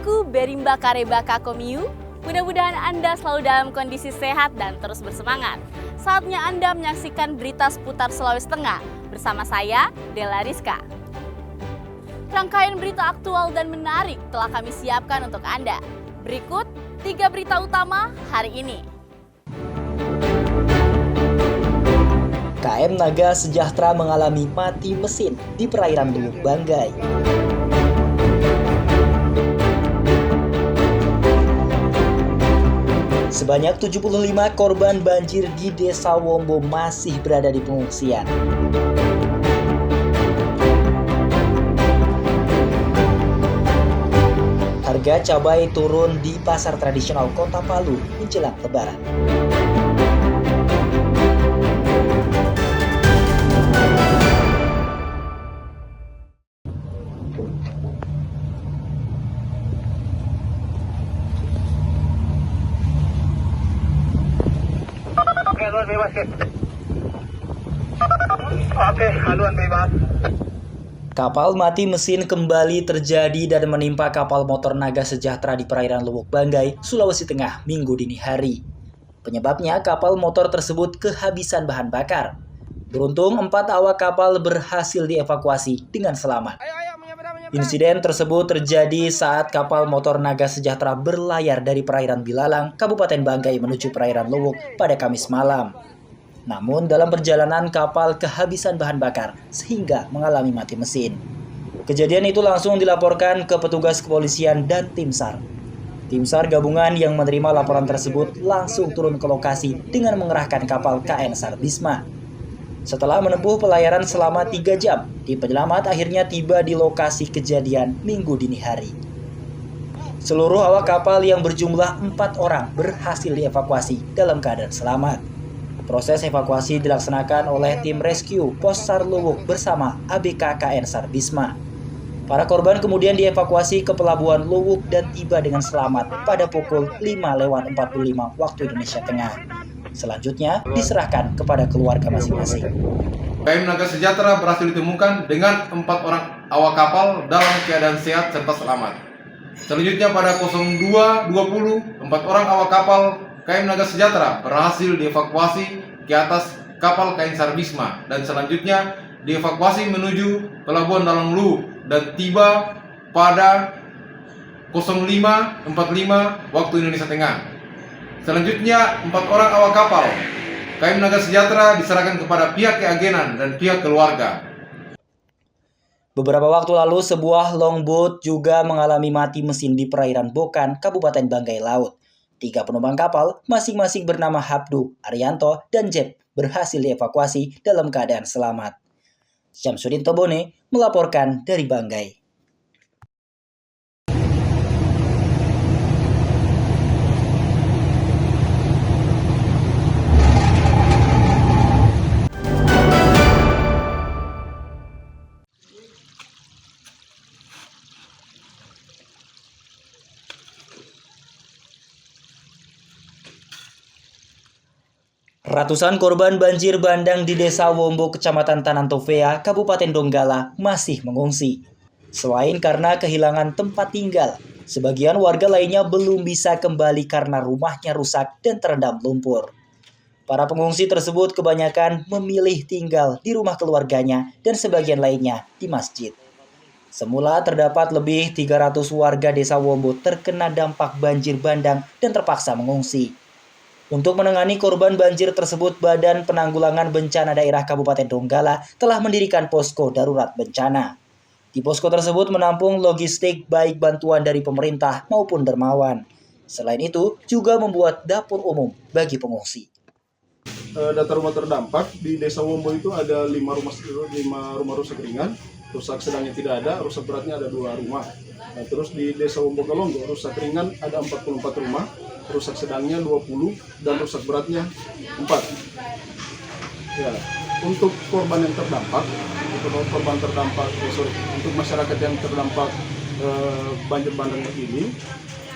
Aku Berimba Karebaka Komiu. Mudah-mudahan Anda selalu dalam kondisi sehat dan terus bersemangat. Saatnya Anda menyaksikan berita seputar Sulawesi Tengah bersama saya, Della Rizka. Rangkaian berita aktual dan menarik telah kami siapkan untuk Anda. Berikut 3 berita utama hari ini. KM Naga Sejahtera mengalami mati mesin di perairan Luwuk Banggai. Sebanyak 75 korban banjir di Desa Wombo masih berada di pengungsian. Harga cabai turun di pasar tradisional Kota Palu menjelang Lebaran. Haluan bebas, Oke, haluan bebas. Kapal mati mesin kembali terjadi dan menimpa kapal motor Naga Sejahtera di perairan Luwuk Banggai, Sulawesi Tengah, Minggu dini hari. Penyebabnya kapal motor tersebut kehabisan bahan bakar. Beruntung 4 awak kapal berhasil dievakuasi dengan selamat. Insiden tersebut terjadi saat kapal motor Naga Sejahtera berlayar dari perairan Bilalang, Kabupaten Banggai menuju perairan Luwuk pada Kamis malam. Namun dalam perjalanan kapal kehabisan bahan bakar sehingga mengalami mati mesin. Kejadian itu langsung dilaporkan ke petugas kepolisian dan tim SAR. Tim SAR gabungan yang menerima laporan tersebut langsung turun ke lokasi dengan mengerahkan kapal KN SAR Bisma. Setelah menempuh pelayaran selama 3 jam, tim penyelamat akhirnya tiba di lokasi kejadian Minggu dini hari. Seluruh awak kapal yang berjumlah 4 orang berhasil dievakuasi dalam keadaan selamat. Proses evakuasi dilaksanakan oleh tim rescue Pos SAR Luwuk bersama ABK KN SAR Bisma. Para korban kemudian dievakuasi ke pelabuhan Luwuk dan tiba dengan selamat pada pukul 5:45 waktu Indonesia Tengah. Selanjutnya diserahkan kepada keluarga masing-masing. KM Naga Sejahtera berhasil ditemukan dengan 4 orang awak kapal dalam keadaan sehat serta selamat. Selanjutnya pada 02.20, 4 orang awak kapal KM Naga Sejahtera berhasil dievakuasi ke atas kapal KN SAR Bisma dan selanjutnya dievakuasi menuju pelabuhan Dalam Luwuk dan tiba pada 05.45 waktu Indonesia Tengah. Selanjutnya 4 orang awak kapal KM Naga Sejahtera diserahkan kepada pihak keagenan dan pihak keluarga. Beberapa waktu lalu sebuah longboat juga mengalami mati mesin di perairan Bokan, Kabupaten Banggai Laut. 3 penumpang kapal, masing-masing bernama Habdu, Arianto, dan Jeb, berhasil dievakuasi dalam keadaan selamat. Syamsuddin Tobone melaporkan dari Banggai. Ratusan korban banjir bandang di Desa Wombo, Kecamatan Tanantofea, Kabupaten Donggala masih mengungsi. Selain karena kehilangan tempat tinggal, sebagian warga lainnya belum bisa kembali karena rumahnya rusak dan terendam lumpur. Para pengungsi tersebut kebanyakan memilih tinggal di rumah keluarganya dan sebagian lainnya di masjid. Semula terdapat lebih 300 warga Desa Wombo terkena dampak banjir bandang dan terpaksa mengungsi. Untuk menangani korban banjir tersebut, Badan Penanggulangan Bencana Daerah Kabupaten Donggala telah mendirikan posko darurat bencana. Di posko tersebut menampung logistik baik bantuan dari pemerintah maupun dermawan. Selain itu, juga membuat dapur umum bagi pengungsi. Data rumah terdampak di Desa Wombo itu ada 5 rumah rusak ringan, rusak sedangnya tidak ada, rusak beratnya ada 2 rumah. Nah, terus di Desa Wombo Kalonggo rusak ringan ada 44 rumah, rusak sedangnya 20 dan rusak beratnya 4. Ya, untuk korban yang terdampak, untuk masyarakat yang terdampak banjir bandang ini,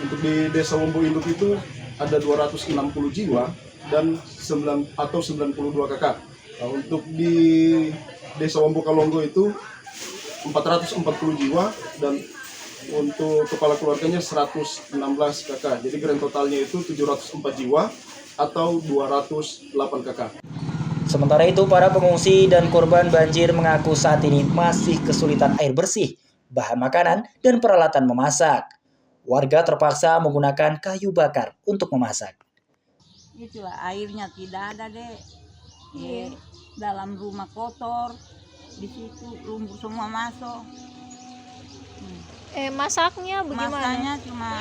untuk di Desa Wombo Induk itu ada 260 jiwa dan 92 kakak. Nah, untuk di Desa Wombo Kalonggo itu 440 jiwa dan Untuk kepala keluarganya 116 kakak. Jadi grand totalnya itu 704 jiwa atau 208 kakak. Sementara itu, para pengungsi dan korban banjir mengaku saat ini masih kesulitan air bersih, bahan makanan, dan peralatan memasak. Warga terpaksa menggunakan kayu bakar untuk memasak. Itulah airnya tidak ada deh. Dalam rumah kotor, di situ lumpur semua masuk. Masaknya bagaimana? Masaknya cuma,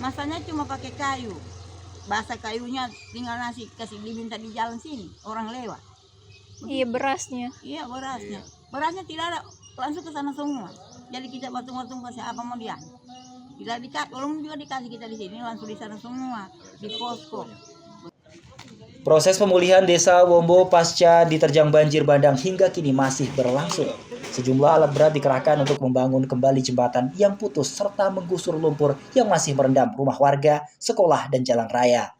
masaknya cuma pakai kayu. Basah kayunya tinggal nasi kasih diminta di jalan sini, orang lewat. Iya, berasnya. Iya, berasnya. Berasnya tidak ada, langsung ke sana semua. Jadi kita batung-batung kasih apa mau dia. Kita dikasih, belum juga dikasih kita di sini, langsung di sana semua, di posko. Proses pemulihan desa Wombo pasca diterjang banjir bandang hingga kini masih berlangsung. Sejumlah alat berat dikerahkan untuk membangun kembali jembatan yang putus serta menggusur lumpur yang masih merendam rumah warga, sekolah, dan jalan raya.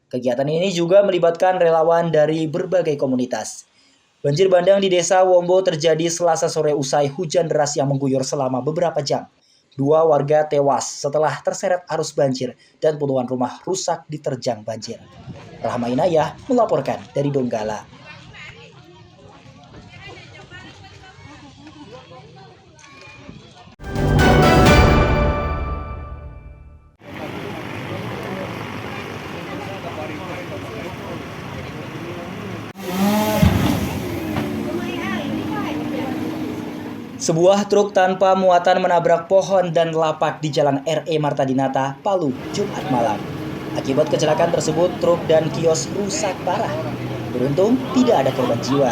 Kegiatan ini juga melibatkan relawan dari berbagai komunitas. Banjir bandang di desa Wombo terjadi Selasa sore usai hujan deras yang mengguyur selama beberapa jam. 2 warga tewas setelah terseret arus banjir dan puluhan rumah rusak diterjang banjir. Rahma Inayah melaporkan dari Donggala. Sebuah truk tanpa muatan menabrak pohon dan lapak di Jalan R.E. Marta Dinata, Palu, Jumat malam. Akibat kecelakaan tersebut, truk dan kios rusak parah. Beruntung, tidak ada korban jiwa.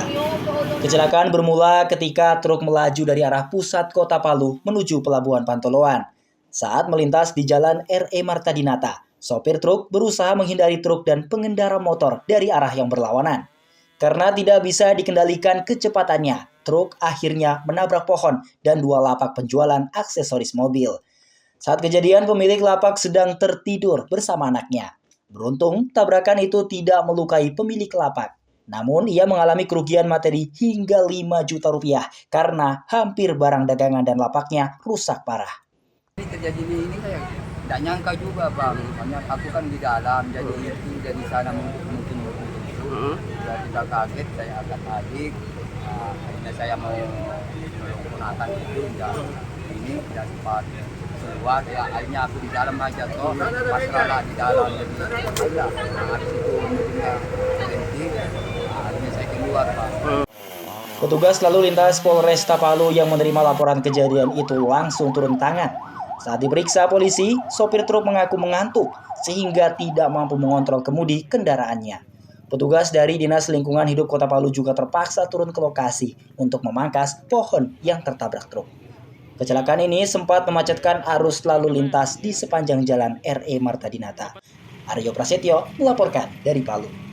Kecelakaan bermula ketika truk melaju dari arah pusat kota Palu menuju Pelabuhan Pantoloan. Saat melintas di Jalan R.E. Marta Dinata, sopir truk berusaha menghindari truk dan pengendara motor dari arah yang berlawanan. Karena tidak bisa dikendalikan kecepatannya, truk akhirnya menabrak pohon dan 2 lapak penjualan aksesoris mobil. Saat kejadian, pemilik lapak sedang tertidur bersama anaknya. Beruntung, tabrakan itu tidak melukai pemilik lapak. Namun, ia mengalami kerugian materi hingga 5 juta rupiah karena hampir barang dagangan dan lapaknya rusak parah. Ini terjadi ini saya tidak nyangka juga bang, soalnya aku kan di dalam, jadi itu dari sana mungkin sudah kita kaget, saya agak adik, akhirnya saya mau menggunakan itu, ini tidak sempat keluar, ya akhirnya aku di dalam aja toh, pasrah di dalam, jadi ya, habis itu mobilnya berhenti, akhirnya saya keluar bang. Petugas lalu lintas Polresta Palu yang menerima laporan kejadian itu langsung turun tangan. Saat diperiksa polisi, sopir truk mengaku mengantuk sehingga tidak mampu mengontrol kemudi kendaraannya. Petugas dari Dinas Lingkungan Hidup Kota Palu juga terpaksa turun ke lokasi untuk memangkas pohon yang tertabrak truk. Kecelakaan ini sempat memacetkan arus lalu lintas di sepanjang Jalan R.E. Marta Dinata. Aryo Prasetyo melaporkan dari Palu.